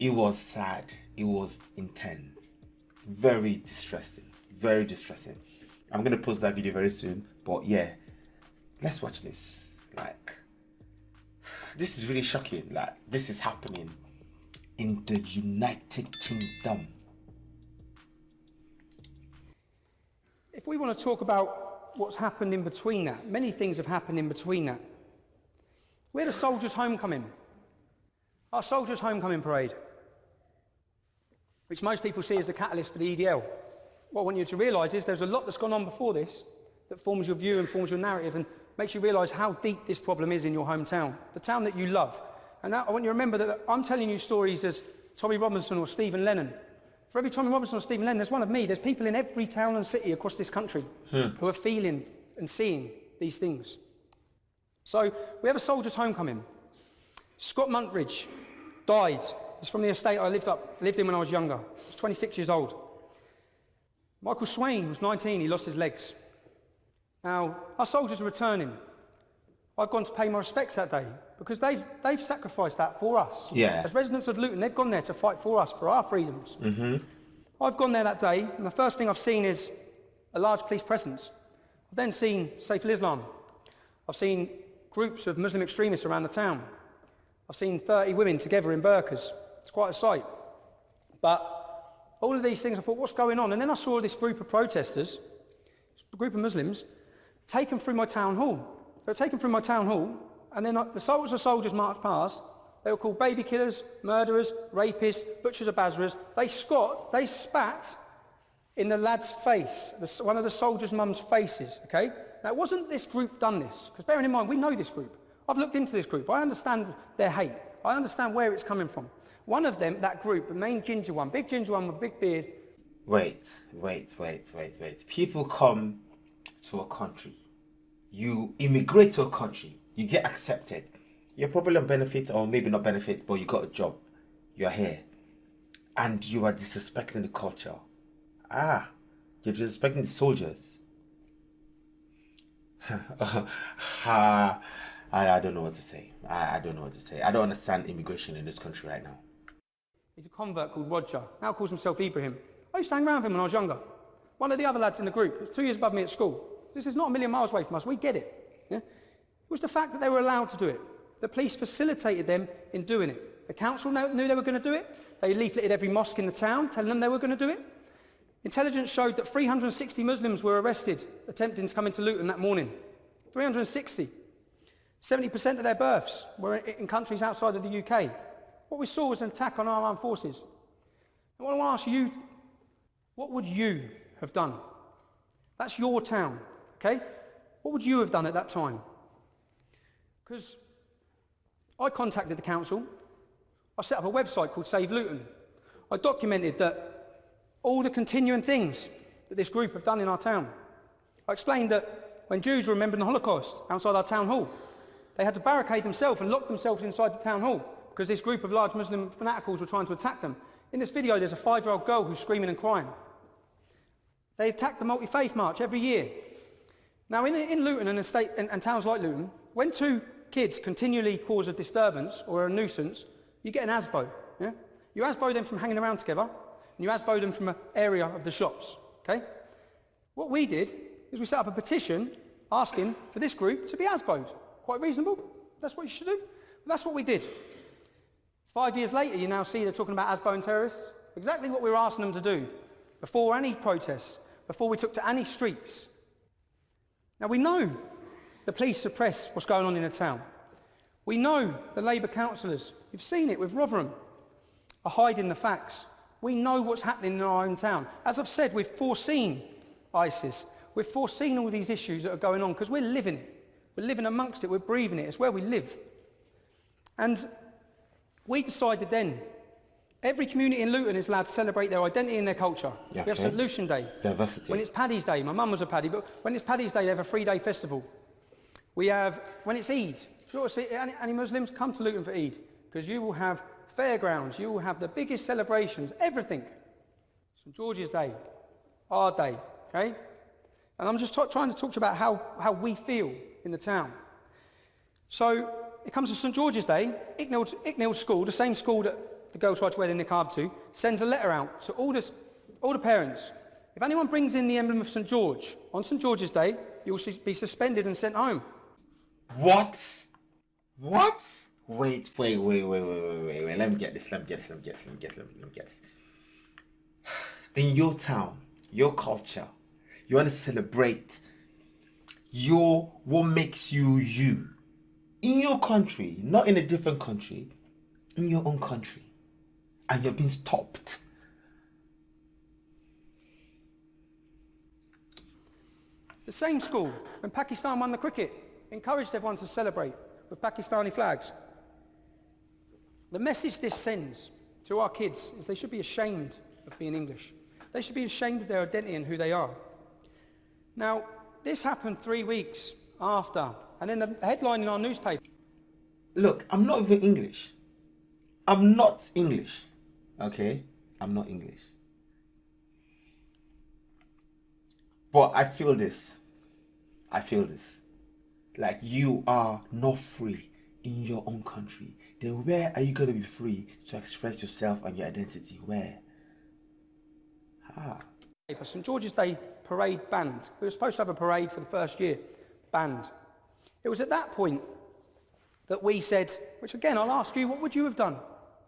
It was sad. It was intense. Very distressing. Very distressing. I'm going to post that video very soon. But yeah, let's watch this. Like, this is really shocking. Like, this is happening in the United Kingdom. If we want to talk about what's happened in between that, many things have happened in between that. We had a soldiers' homecoming. Our soldiers' homecoming parade, which most people see as the catalyst for the EDL. What I want you to realise is there's a lot that's gone on before this that forms your view and forms your narrative and makes you realise how deep this problem is in your hometown, the town that you love. And now I want you to remember that I'm telling you stories as Tommy Robinson or Stephen Lennon. For every Tommy Robinson or Stephen Lennon, there's one of me. There's people in every town and city across this country who are feeling and seeing these things. So we have a soldiers' homecoming. Scott Muntridge died. He's from the estate I lived in when I was younger. He was 26 years old. Michael Swain was 19. He lost his legs. Now, our soldiers are returning. I've gone to pay my respects that day because they've sacrificed that for us. Yeah. As residents of Luton, they've gone there to fight for us, for our freedoms. I've gone there that day, and the first thing I've seen is a large police presence. I've then seen Saif al-Islam. I've seen groups of Muslim extremists around the town. I've seen 30 women together in burqas. It's quite a sight. But all of these things, I thought, what's going on? And then I saw this group of protesters, a group of Muslims, taken through my town hall. They were taken through my town hall, and then the soldiers marched past. They were called baby killers, murderers, rapists, butchers of Basras. They spat in the lad's face, one of the soldiers' mum's faces, okay? Now, it wasn't this group done this, because bearing in mind, we know this group. I've looked into this group. I understand their hate. I understand where it's coming from. One of them, that group, the main ginger one, big ginger one with a big beard. Wait. People come to a country. You immigrate to a country. You get accepted. You're probably on benefits, or maybe not benefits, but you got a job. You're here. And you are disrespecting the culture. You're disrespecting the soldiers. I don't know what to say. I don't know what to say. I don't understand immigration in this country right now. He's a convert called Roger, now calls himself Ibrahim. I used to hang around with him when I was younger. One of the other lads in the group, 2 years above me at school. This is not a million miles away from us, we get it. Yeah? It was the fact that they were allowed to do it. The police facilitated them in doing it. The council knew they were going to do it. They leafleted every mosque in the town, telling them they were going to do it. Intelligence showed that 360 Muslims were arrested attempting to come into Luton that morning. 360. 70% of their births were in countries outside of the UK. What we saw was an attack on our armed forces. I want to ask you, what would you have done? That's your town, okay? What would you have done at that time? Because I contacted the council. I set up a website called Save Luton. I documented that all the continuing things that this group have done in our town. I explained that when Jews were remembering the Holocaust outside our town hall, they had to barricade themselves and lock themselves inside the town hall because this group of large Muslim fanaticals were trying to attack them. In this video, there's a 5-year-old girl who's screaming and crying. They attack the multi-faith march every year. Now, in Luton and towns like Luton, when 2 kids continually cause a disturbance or a nuisance, you get an ASBO. Yeah? You ASBO them from hanging around together, and you ASBO them from an area of the shops. Okay? What we did is we set up a petition asking for this group to be ASBO'd. Quite reasonable. That's what you should do. But that's what we did. 5 years later, you now see they're talking about ASBOing terrorists. Exactly what we were asking them to do before any protests, before we took to any streets. Now, we know the police suppress what's going on in the town. We know the Labour councillors, you've seen it with Rotherham, are hiding the facts. We know what's happening in our own town. As I've said, we've foreseen ISIS. We've foreseen all these issues that are going on because we're living it. We're living amongst it, we're breathing it, it's where we live. And we decided then, every community in Luton is allowed to celebrate their identity and their culture. Yeah, we have St Lucian Day. Diversity. When it's Paddy's Day, my mum was a Paddy, but when it's Paddy's Day, they have a 3-day festival. We have, when it's Eid, if you want to see any Muslims, come to Luton for Eid, because you will have fairgrounds, you will have the biggest celebrations, everything. St George's Day, our day, okay? And I'm just trying to talk to you about how we feel in the town. So it comes to St George's Day, Icknield School, the same school that the girl tried to wear the niqab to, sends a letter out to all the parents. If anyone brings in the emblem of St. George on St. George's Day, you will be suspended and sent home. What? What? Wait. Let me get this. In your town, your culture, you want to celebrate what makes you you. In your country, not in a different country, in your own country. And you're being stopped. The same school, when Pakistan won the cricket, encouraged everyone to celebrate with Pakistani flags. The message this sends to our kids is they should be ashamed of being English. They should be ashamed of their identity and who they are. Now, this happened 3 weeks after, and then the headline in our newspaper. Look, I'm not even English. I'm not English. Okay? I'm not English. But I feel this. Like, you are not free in your own country. Then where are you going to be free to express yourself and your identity? Where? St. George's Day parade banned. We were supposed to have a parade for the first year. Banned. It was at that point that we said, which again, I'll ask you, what would you have done?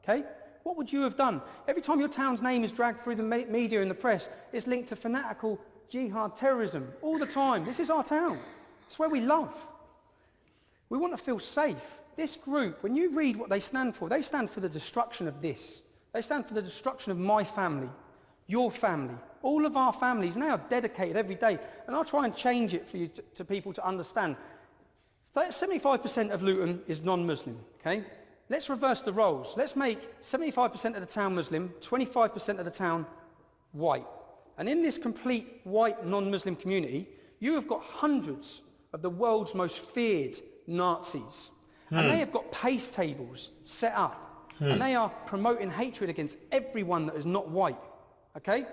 Okay? What would you have done? Every time your town's name is dragged through the media and the press, it's linked to fanatical jihad terrorism all the time. This is our town. It's where we love. We want to feel safe. This group, when you read what they stand for the destruction of this. They stand for the destruction of my family, your family. All of our families now dedicated every day. And I'll try and change it for you to people to understand. 75% of Luton is non-Muslim, okay? Let's reverse the roles. Let's make 75% of the town Muslim, 25% of the town white. And in this complete white non-Muslim community, you have got hundreds of the world's most feared Nazis. And they have got pace tables set up. And they are promoting hatred against everyone that is not white. Okay?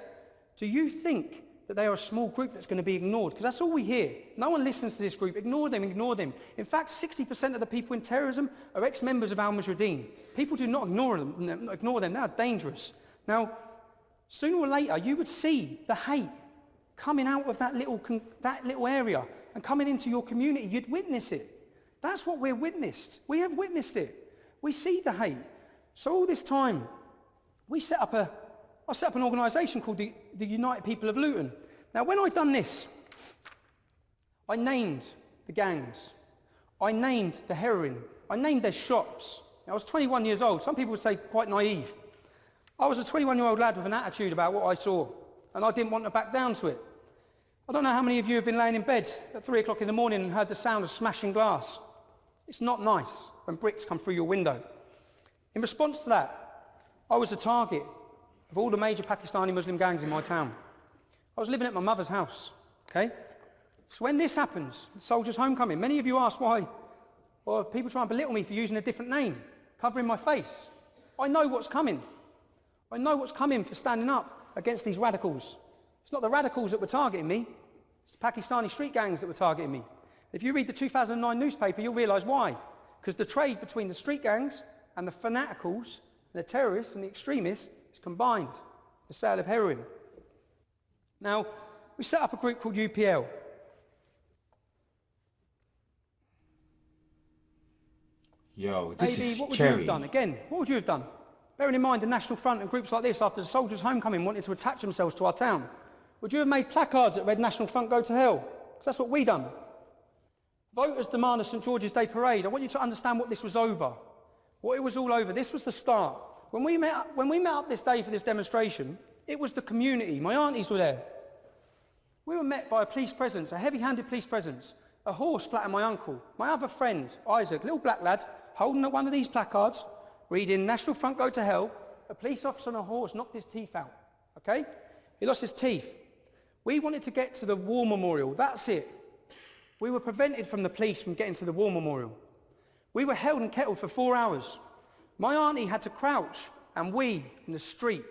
Do you think that they are a small group that's going to be ignored? Because that's all we hear. No one listens to this group. Ignore them, ignore them. In fact, 60% of the people in terrorism are ex-members of al-Mujahideen. People do not ignore them. They are dangerous. Now, sooner or later, you would see the hate coming out of that little area and coming into your community. You'd witness it. That's what we've witnessed. We have witnessed it. We see the hate. So all this time, I set up an organisation called the United People of Luton. Now, when I'd done this, I named the gangs. I named the heroin. I named their shops. Now, I was 21 years old. Some people would say quite naive. I was a 21-year-old lad with an attitude about what I saw, and I didn't want to back down to it. I don't know how many of you have been laying in bed at 3 o'clock in the morning and heard the sound of smashing glass. It's not nice when bricks come through your window. In response to that, I was the target of all the major Pakistani Muslim gangs in my town. I was living at my mother's house, okay? So when this happens, Soldiers' Homecoming, many of you ask why, or people try and belittle me for using a different name, covering my face. I know what's coming. I know what's coming for standing up against these radicals. It's not the radicals that were targeting me, it's the Pakistani street gangs that were targeting me. If you read the 2009 newspaper, you'll realise why. Because the trade between the street gangs and the fanaticals, and the terrorists and the extremists, is combined. The sale of heroin. Now, we set up a group called UPL. Yo, this Maybe, is what would scary. you have done? Again, what would you have done? Bearing in mind the National Front and groups like this, after the Soldiers' Homecoming, wanted to attach themselves to our town. Would you have made placards that read National Front go to hell? Because that's what we done. Voters demand a St. George's Day parade. I want you to understand what this was over. What it was all over. This was the start. When we met up this day for this demonstration, it was the community. My aunties were there. We were met by a police presence, a heavy-handed police presence. A horse flattened my uncle. My other friend, Isaac, little black lad, holding one of these placards, reading National Front go to hell. A police officer on a horse knocked his teeth out. Okay? He lost his teeth. We wanted to get to the war memorial. That's it. We were prevented from the police from getting to the war memorial. We were held and kettled for 4 hours. My auntie had to crouch and wee in the street.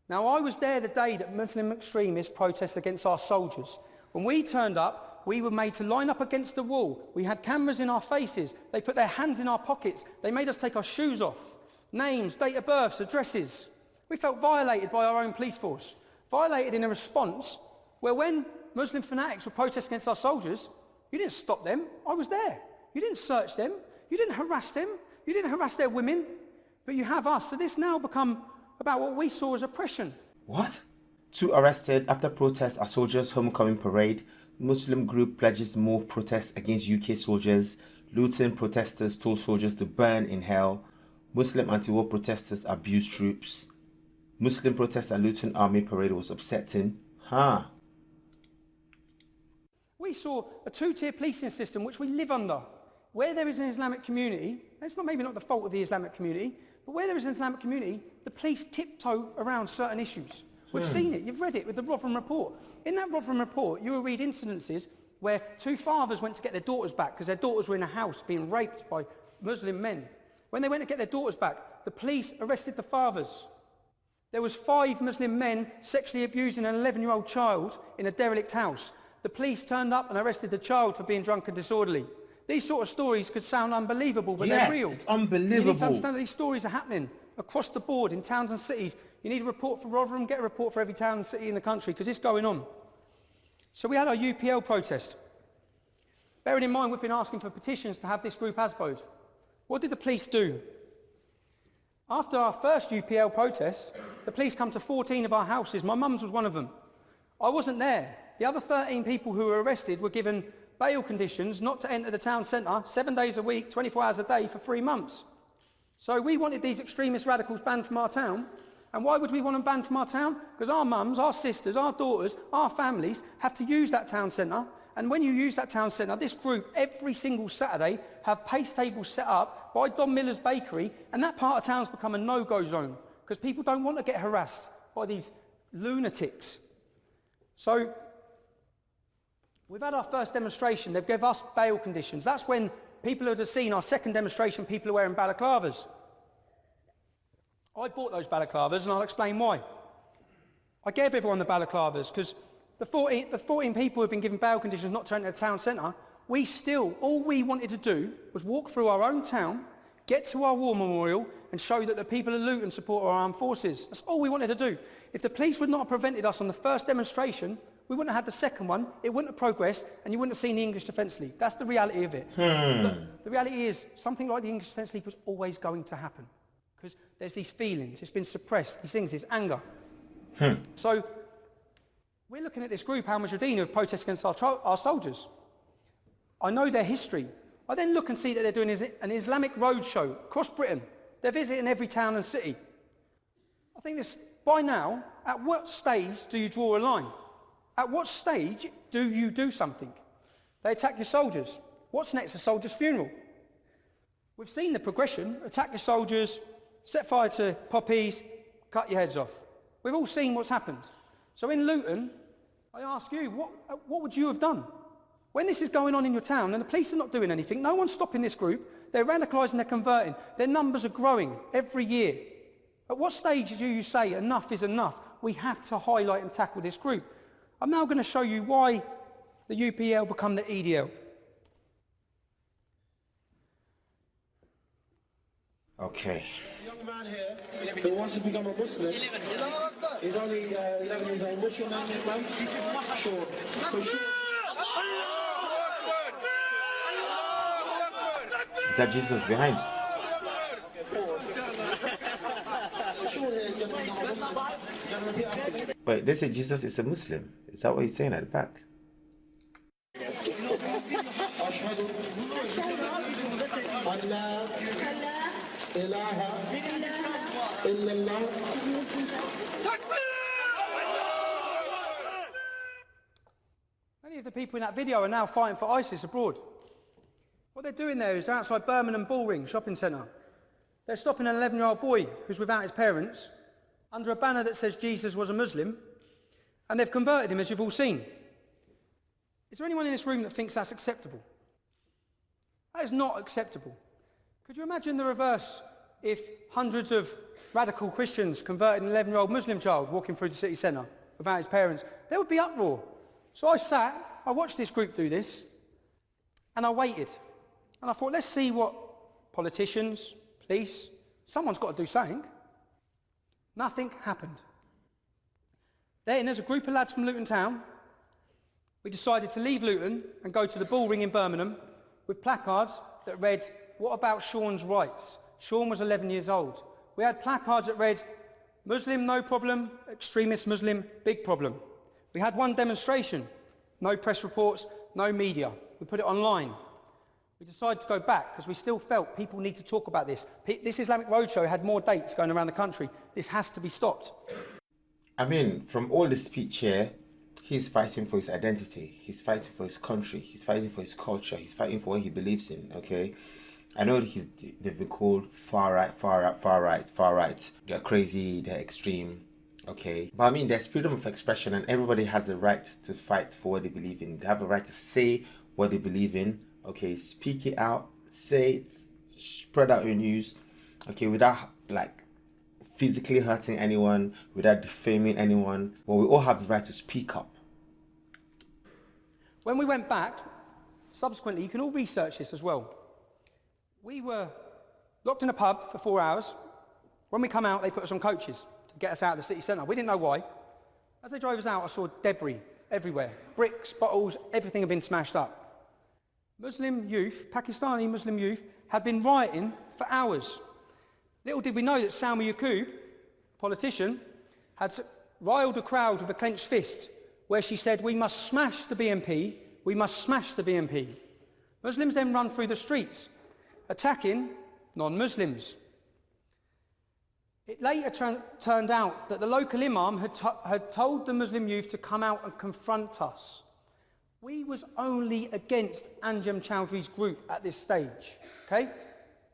Now, I was there the day that Muslim extremists protested against our soldiers. When we turned up, we were made to line up against the wall. We had cameras in our faces. They put their hands in our pockets. They made us take our shoes off. names, date of births, addresses. We felt violated by our own police force, violated in a response where when Muslim fanatics were protesting against our soldiers, you didn't stop them, I was there. You didn't search them, you didn't harass them, you didn't harass their women, but you have us. So this now become about what we saw as oppression. What? 2 arrested after protests at soldiers' homecoming parade. Muslim group pledges more protests against UK soldiers. Luton protesters told soldiers to burn in hell. Muslim anti-war protesters abuse troops. Muslim protests at Luton Army parade was upsetting. We saw a 2-tier policing system which we live under. Where there is an Islamic community, and it's maybe not the fault of the Islamic community, but where there is an Islamic community, the police tiptoe around certain issues. We've seen it, you've read it with the Rotherham report. In that Rotherham report, you will read incidences where 2 fathers went to get their daughters back because their daughters were in a house being raped by Muslim men. When they went to get their daughters back, the police arrested the fathers. There was 5 Muslim men sexually abusing an 11-year-old child in a derelict house. The police turned up and arrested the child for being drunk and disorderly. These sort of stories could sound unbelievable, but they're real. It's unbelievable. You need to understand that these stories are happening across the board in towns and cities. You need a report for Rotherham, get a report for every town and city in the country, because it's going on. So we had our UPL protest. Bearing in mind we've been asking for petitions to have this group ASBO'd. What did the police do? After our first UPL protest, the police come to 14 of our houses. My mum's was one of them. I wasn't there. The other 13 people who were arrested were given bail conditions not to enter the town centre 7 days a week, 24 hours a day for 3 months. So we wanted these extremist radicals banned from our town. And why would we want them banned from our town? Because our mums, our sisters, our daughters, our families have to use that town centre. And when you use that town centre, this group every single Saturday have pace tables set up by Don Miller's bakery, and that part of town's become a no-go zone because people don't want to get harassed by these lunatics. So we've had our first demonstration. They've given us bail conditions. That's when people who have seen our second demonstration, people are wearing balaclavas. I bought those balaclavas, and I'll explain why. I gave everyone the balaclavas because the 14 people who have been given bail conditions not to enter the town centre, all we wanted to do was walk through our own town, get to our war memorial, and show that the people of Luton support our armed forces. That's all we wanted to do. If the police would not have prevented us on the first demonstration, we wouldn't have had the second one, it wouldn't have progressed, and you wouldn't have seen the English Defence League. That's the reality of it. But the reality is, something like the English Defence League was always going to happen. Because there's these feelings, it's been suppressed, these things, it's anger. So we're looking at this group, Al Mujahideen, who have protested against our soldiers. I know their history. I then look and see that they're doing an Islamic roadshow across Britain. They're visiting every town and city. I think this, by now, at what stage do you draw a line? At what stage do you do something? They attack your soldiers. What's next? A soldier's funeral. We've seen the progression. Attack your soldiers, set fire to poppies, cut your heads off. We've all seen what's happened. So in Luton, I ask you, what would you have done? When this is going on in your town and the police are not doing anything, no one's stopping this group, they're radicalising, they're converting, their numbers are growing every year. At what stage do you say enough is enough? We have to highlight and tackle this group. I'm now going to show you why the UPL become the EDL. Okay. A young man here who wants to become a Muslim. 11. He's only 11 years old. What's your name, man? Sean. So Sean. Is that Jesus behind? Wait, they say Jesus is a Muslim. Is that what he's saying at the back? Many of the people in that video are now fighting for ISIS abroad. What they're doing there is outside Birmingham Bullring shopping centre. They're stopping an 11-year-old boy who's without his parents under a banner that says Jesus was a Muslim, and they've converted him, as you've all seen. Is there anyone in this room that thinks that's acceptable? That is not acceptable. Could you imagine the reverse if hundreds of radical Christians converted an 11-year-old Muslim child walking through the city centre without his parents? There would be uproar. So I watched this group do this, and I waited. And I thought, let's see what politicians, police, Someone's got to do something. Nothing happened. Then, as a group of lads from Luton Town, we decided to leave Luton and go to the Bullring in Birmingham with placards that read, "What about Sean's rights?" Sean was 11 years old. We had placards that read, "Muslim, no problem. Extremist Muslim, big problem." We had one demonstration. No press reports, no media. We put it online. We decided to go back because we still felt people need to talk about this. This Islamic Roadshow had more dates going around the country. This has to be stopped. I mean, from all the speech here, he's fighting for his identity. He's fighting for his country. He's fighting for his culture. He's fighting for what he believes in, okay? I know they've been called far right, far right, far right, far right. They're crazy, they're extreme, okay? But I mean, there's freedom of expression and everybody has a right to fight for what they believe in. They have a right to say what they believe in, okay? Speak it out, say it, spread out your news, okay? Without, like, physically hurting anyone, without defaming anyone. But we all have the right to speak up. When we went back, subsequently, you can all research this as well. We were locked in a pub for 4 hours. When we come out, they put us on coaches to get us out of the city centre. We didn't know why. As they drove us out, I saw debris everywhere. Bricks, bottles, everything had been smashed up. Muslim youth, Pakistani Muslim youth, had been rioting for hours. Little did we know that Salma Yaqub, politician, had riled a crowd with a clenched fist where she said, "We must smash the BNP, we must smash the BNP." Muslims then run through the streets, attacking non-Muslims. It later turned out that the local imam had told the Muslim youth to come out and confront us. We was only against Anjem Chowdhury's group at this stage, okay?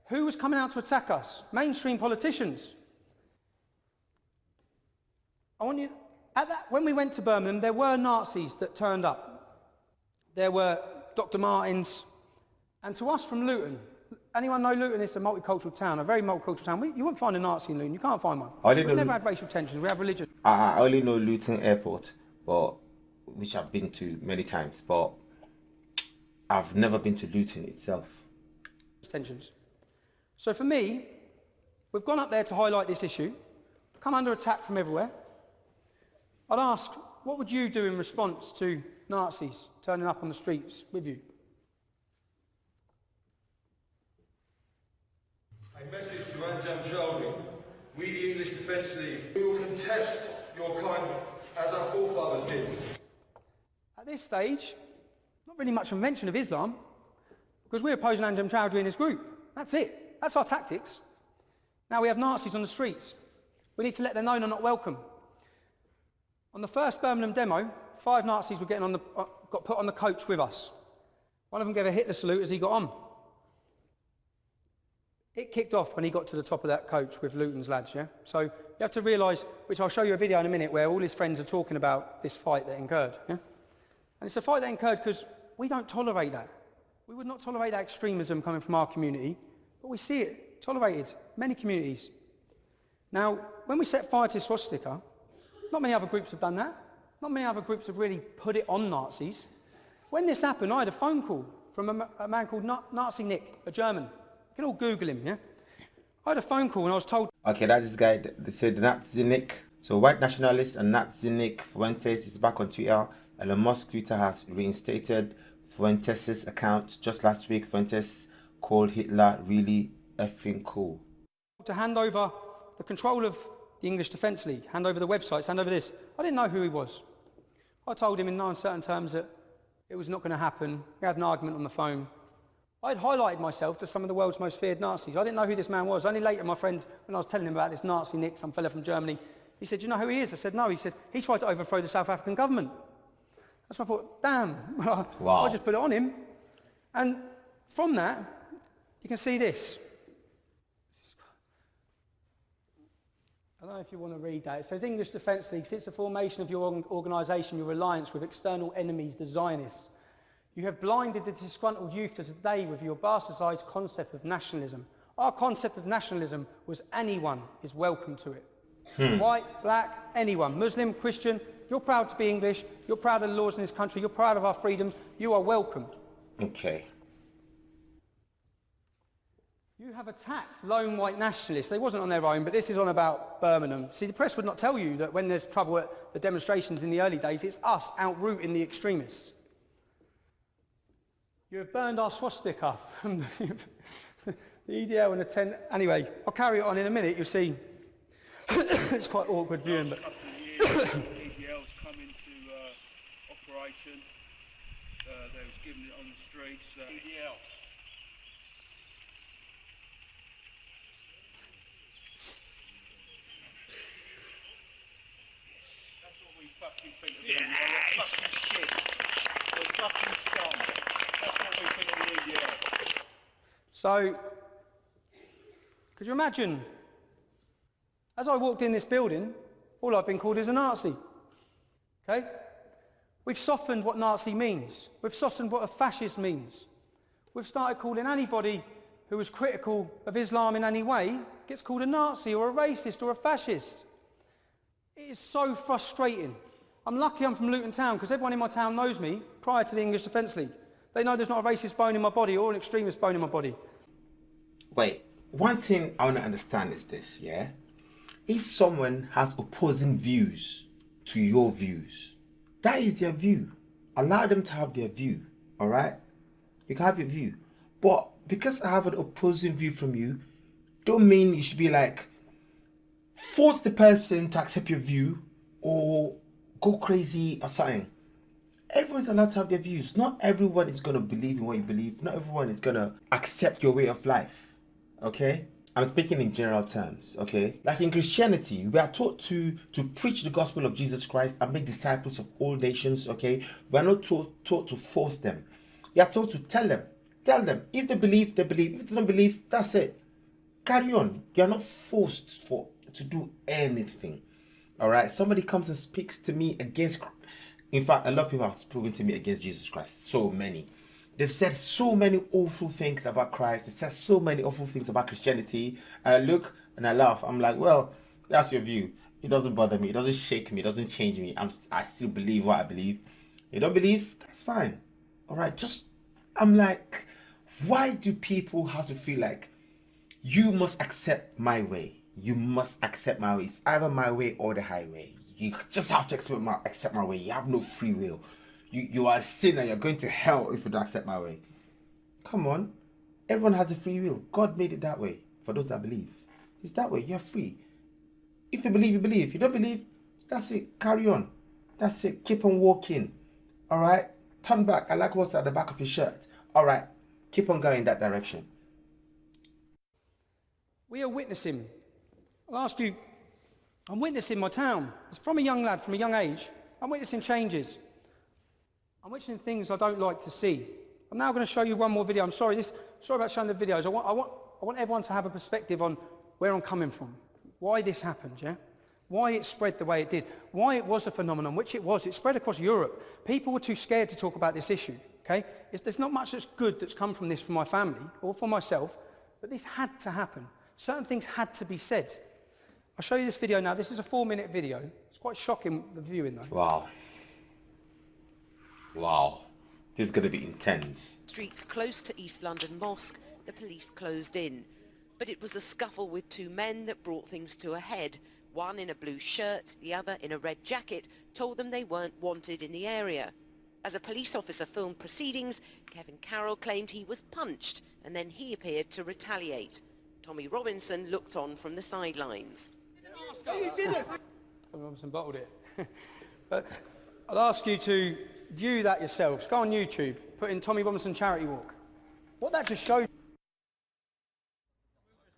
Who was coming out to attack us? Mainstream politicians. When we went to Birmingham, there were Nazis that turned up. There were Dr. Martins, and to us from Luton, anyone know Luton is a multicultural town, a very multicultural town. You won't find a Nazi in Luton, you can't find one. We've never had racial tensions, we have religious. I only know Luton Airport, which I've been to many times, but I've never been to Luton itself. Tensions. So for me, we've gone up there to highlight this issue, come under attack from everywhere. I'd ask, what would you do in response to Nazis turning up on the streets with you? A message to Anjem Chowdhury. We, the English Defence League, we will contest your kindness as our forefathers did. At this stage, not really much of a mention of Islam, because we're opposing Anjem Chowdhury and his group. That's it. That's our tactics. Now we have Nazis on the streets. We need to let them know they're not welcome. On the first Birmingham demo, 5 Nazis were got put on the coach with us. One of them gave a Hitler salute as he got on. It kicked off when he got to the top of that coach with Luton's lads, yeah? So you have to realise, which I'll show you a video in a minute, where all his friends are talking about this fight that incurred, yeah? And it's a fight that incurred because we don't tolerate that. We would not tolerate that extremism coming from our community, but we see it tolerated in many communities. Now, when we set fire to the swastika, not many other groups have done that. Not many other groups have really put it on Nazis. When this happened, I had a phone call from a man called Nazi Nick, a German. You can all Google him, yeah? I had a phone call and I was told... Okay, that's this guy, they said Nazi Nick. So white nationalist and Nazi Nick Fuentes is back on Twitter. Elon Musk Twitter has reinstated Fuentes' account. Just last week, Fuentes called Hitler really effing cool. To hand over the control of the English Defence League, hand over the websites, hand over this. I didn't know who he was. I told him in no uncertain terms that it was not going to happen. We had an argument on the phone. I'd highlighted myself to some of the world's most feared Nazis. I didn't know who this man was. Only later, my friend, when I was telling him about this Nazi Nick, some fella from Germany, he said, "Do you know who he is?" I said, "No." He said, "He tried to overthrow the South African government." That's when I thought, damn, wow. I just put it on him. And from that, you can see this. I don't know if you want to read that. It says, "English Defence League, since the formation of your organisation, your alliance with external enemies, the Zionists, you have blinded the disgruntled youth to today with your bastardised concept of nationalism. Our concept of nationalism was anyone is welcome to it. White, black, anyone, Muslim, Christian. If you're proud to be English, you're proud of the laws in this country, you're proud of our freedoms, you are welcome." Okay. You have attacked lone white nationalists. They wasn't on their own, but this is on about Birmingham. See, the press would not tell you that when there's trouble at the demonstrations in the early days, it's us outrooting the extremists. You have burned our swastika from the EDL and the tent. Anyway, I'll carry it on in a minute, you'll see. It's quite awkward viewing, but... EDL's come into operation. They was giving it on the streets. EDL. That's what we fucking think of them. They're fucking shit. They're fucking scum. That's what we think of the EDL. So, could you imagine, as I walked in this building, all I've been called is a Nazi. Okay? We've softened what Nazi means. We've softened what a fascist means. We've started calling anybody who was critical of Islam in any way, gets called a Nazi or a racist or a fascist. It is so frustrating. I'm lucky I'm from Luton Town because everyone in my town knows me prior to the English Defence League. They know there's not a racist bone in my body or an extremist bone in my body. Wait, one thing I want to understand is this, yeah? If someone has opposing views to your views, that is their view. Allow them to have their view, all right? You can have your view. But because I have an opposing view from you, don't mean you should be like, force the person to accept your view or go crazy or something. Everyone's allowed to have their views. Not everyone is going to believe in what you believe. Not everyone is going to accept your way of life, okay? I'm speaking in general terms, okay? Like in Christianity, we are taught to preach the gospel of Jesus Christ and make disciples of all nations, okay? We are not taught to force them. We are taught to tell them. Tell them. If they believe, they believe. If they don't believe, that's it. Carry on. You are not forced to do anything, all right? Somebody comes and speaks to me against... In fact, a lot of people have spoken to me against Jesus Christ. So many. They've said so many awful things about Christ. They said so many awful things about Christianity. I look and I laugh. I'm like, well, that's your view. It doesn't bother me. It doesn't shake me. It doesn't change me. I still believe what I believe. You don't believe? That's fine. All right. I'm like, why do people have to feel like you must accept my way? You must accept my way. It's either my way or the highway. You just have to accept my way. You have no free will. You are a sinner. You're going to hell if you don't accept my way. Come on. Everyone has a free will. God made it that way for those that believe. It's that way. You're free. If you believe, you believe. If you don't believe, that's it. Carry on. That's it. Keep on walking. All right? Turn back. I like what's at the back of your shirt. All right. Keep on going in that direction. We are witnessing. I'll ask you, I'm witnessing my town. It's from a young lad, from a young age. I'm witnessing changes. I'm witnessing things I don't like to see. I'm now going to show you one more video. I'm sorry about showing the videos. I want everyone to have a perspective on where I'm coming from. Why this happened, yeah? Why it spread the way it did. Why it was a phenomenon, which it was. It spread across Europe. People were too scared to talk about this issue, okay? There's not much that's good that's come from this for my family or for myself, but this had to happen. Certain things had to be said. I'll show you this video now. This is a 4-minute video. It's quite shocking, the viewing though. Wow. Wow. This is going to be intense. Streets close to East London Mosque, the police closed in. But it was a scuffle with two men that brought things to a head. One in a blue shirt, the other in a red jacket, told them they weren't wanted in the area. As a police officer filmed proceedings, Kevin Carroll claimed he was punched and then he appeared to retaliate. Tommy Robinson looked on from the sidelines. You did it! Tommy Robinson bottled it. But I'll ask you to view that yourselves. Go on YouTube, put in Tommy Robinson Charity Walk. What that just showed...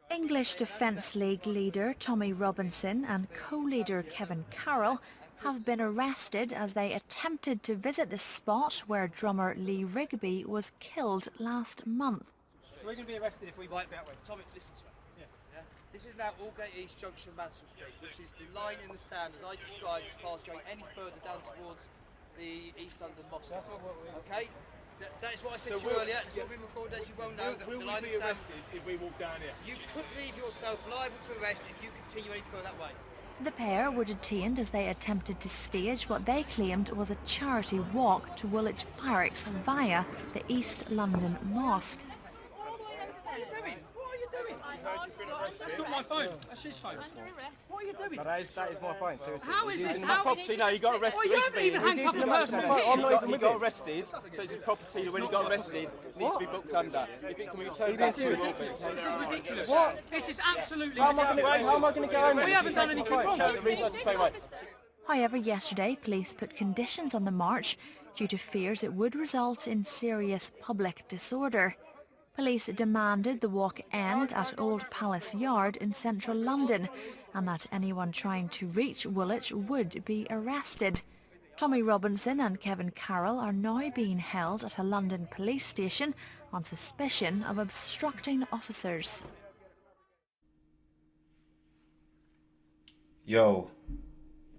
English Defence League leader Tommy Robinson and co-leader Kevin Carroll have been arrested as they attempted to visit the spot where drummer Lee Rigby was killed last month. We're going to be arrested if we... Right, wait. Tommy, listen to me. Yeah. This is now Aldgate East Junction, Mansell Street, which is the line in the sand, as I described, as far as going any further down towards the East London Mosque. Okay? That is what I said to you earlier. It's all been recorded, as you well know. Will we be arrested if we walk down here? You could leave yourself liable to arrest if you continue any further that way. The pair were detained as they attempted to stage what they claimed was a charity walk to Woolwich Barracks via the East London Mosque. What are you doing? That's not my phone. That's his phone. What are you doing? That is my phone. Seriously. How is this? In my property? No, he got arrested. Well, you haven't even handcuffed the person. I'm not even. He got arrested. So it's his property. When he got arrested, needs to be booked under. If it can be returned back to him, This is ridiculous. What? This is absolutely How am I going to go home? We haven't done anything wrong. However, yesterday police put conditions on the march due to fears it would result in serious public disorder. Police demanded the walk end at Old Palace Yard in central London and that anyone trying to reach Woolwich would be arrested. Tommy Robinson and Kevin Carroll are now being held at a London police station on suspicion of obstructing officers. Yo,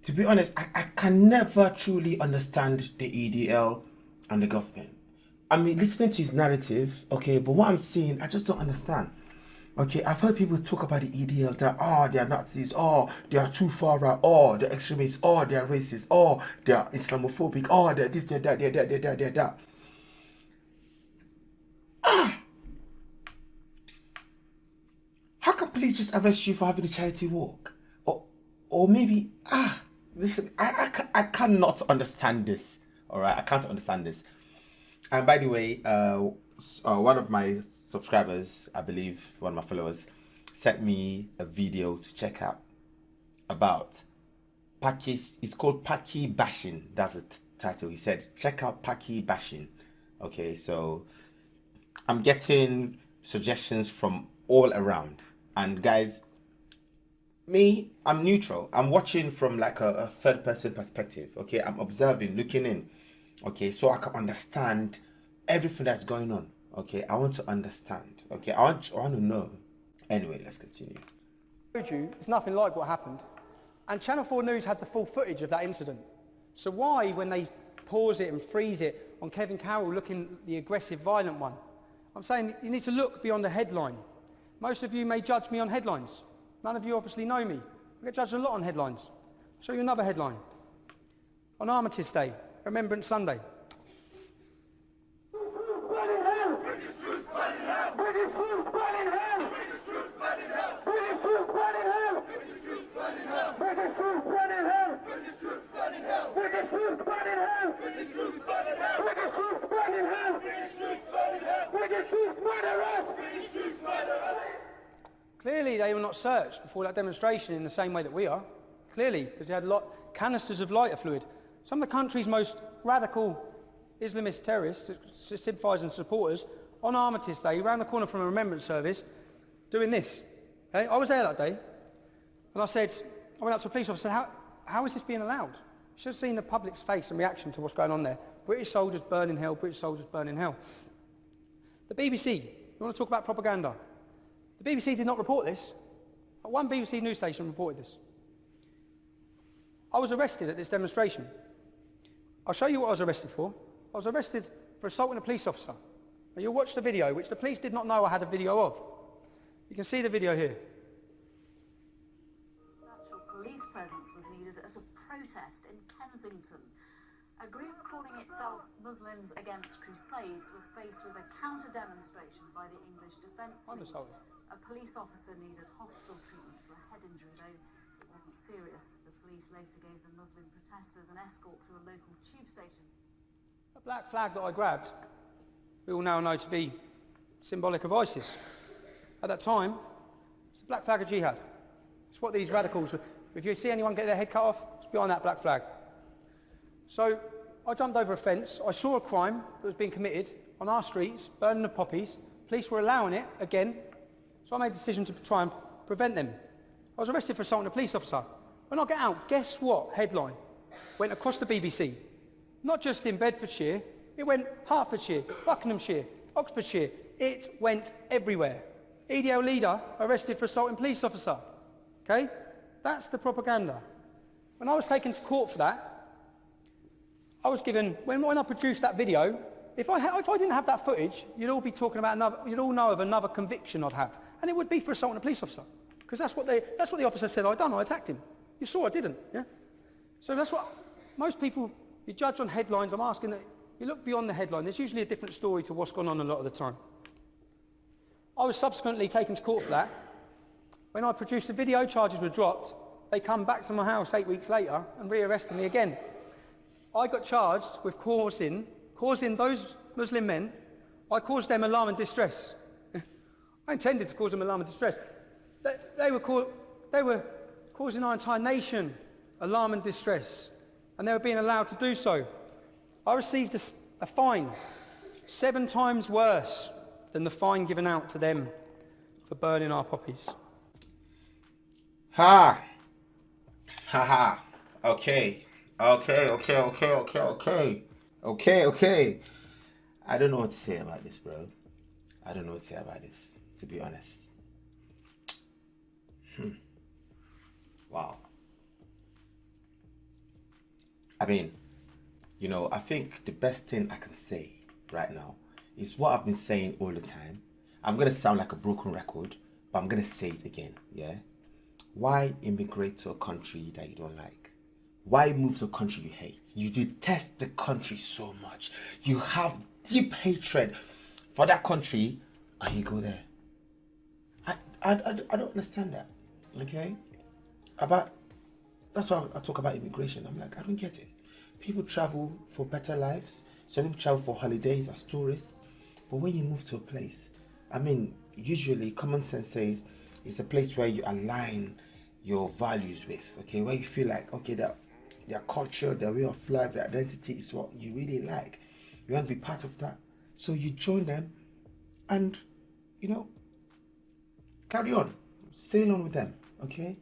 to be honest, I can never truly understand the EDL and the government. I mean, listening to his narrative, okay, but what I'm seeing, I just don't understand. Okay, I've heard people talk about the EDL that, oh, they are Nazis, oh, they are too far right, oh, they're extremists, oh, they are racist, oh, they are Islamophobic, oh, they're this, they're that, they're that. How can police just arrest you for having a charity walk? Or maybe, listen, I cannot understand this, all right? I can't understand this. And by the way, one of my subscribers, I believe one of my followers, sent me a video to check out about Paki. It's called Paki bashing. That's the title. He said, check out Paki bashing. Okay, so I'm getting suggestions from all around. And guys, me, I'm neutral. I'm watching from like a third person perspective. Okay, I'm observing, looking in. Okay, so I can understand everything that's going on. Okay, I want to understand. Okay, I want to know. Anyway, let's continue. It's nothing like what happened. And Channel 4 News had the full footage of that incident. So why, when they pause it and freeze it on Kevin Carroll looking the aggressive, violent one? I'm saying you need to look beyond the headline. Most of you may judge me on headlines. None of you obviously know me. I get judged a lot on headlines. I'll show you another headline. On Armistice Day, Remembrance Sunday. Clearly they were not searched before that demonstration in the same way that we are. Clearly, because they had canisters of lighter fluid. Some of the country's most radical Islamist terrorists, sympathisers and supporters, on Armistice Day, round the corner from a remembrance service, doing this. Okay? I was there that day, and I went up to a police officer and said, how is this being allowed? You should have seen the public's face and reaction to what's going on there. British soldiers burn in hell, British soldiers burn in hell. The BBC, you want to talk about propaganda? The BBC did not report this. One BBC news station reported this. I was arrested at this demonstration. I'll show you what I was arrested for. I was arrested for assaulting a police officer. Now you'll watch the video, which the police did not know I had a video of. You can see the video here. Substantial police presence was needed at a protest in Kensington. A group calling itself Muslims Against Crusades was faced with a counter-demonstration by the English Defence League. A police officer needed hospital treatment for a head injury, though it wasn't serious. The police later gave the Muslim protesters an escort to a local tube station. The black flag that I grabbed, we all now know to be symbolic of ISIS. At that time, it's the black flag of jihad. It's what these radicals, if you see anyone get their head cut off, it's behind that black flag. So I jumped over a fence. I saw a crime that was being committed on our streets, burning of poppies. Police were allowing it again. So I made a decision to try and prevent them. I was arrested for assaulting a police officer. When I get out, guess what headline went across the BBC? Not just in Bedfordshire, it went Hertfordshire, Buckinghamshire, Oxfordshire. It went everywhere. EDL leader arrested for assaulting police officer. Okay? That's the propaganda. When I was taken to court for that, I was given, when I produced that video, if I didn't have that footage, you'd all be talking about you'd all know of another conviction I'd have. And it would be for assaulting a police officer. Because that's what the officer said I'd done. I attacked him. You saw I didn't, yeah? So that's what most people, you judge on headlines. I'm asking that you look beyond the headline. There's usually a different story to what's gone on a lot of the time. I was subsequently taken to court for that. When I produced the video, charges were dropped. They come back to my house 8 weeks later and rearrested me again. I got charged with causing those Muslim men, I caused them alarm and distress. I intended to cause them alarm and distress. They were causing our entire nation alarm and distress, and they were being allowed to do so. I received a fine 7 times worse than the fine given out to them for burning our poppies. Ha! Ha ha. Okay. Okay. I don't know what to say about this, bro. I don't know what to say about this, to be honest. Wow. I mean, you know, I think the best thing I can say right now is what I've been saying all the time. I'm going to sound like a broken record, but I'm going to say it again, yeah? Why immigrate to a country that you don't like? Why move to a country you hate? You detest the country so much. You have deep hatred for that country, and you go there. I don't understand that, okay? That's why I talk about immigration. I'm like, I don't get it. People travel for better lives. Some people travel for holidays as tourists. But when you move to a place, I mean, usually common sense says it's a place where you align your values with, okay? Where you feel like, okay, their culture, their way of life, their identity is what you really like. You want to be part of that. So you join them and, you know, carry on. Sail on with them, okay?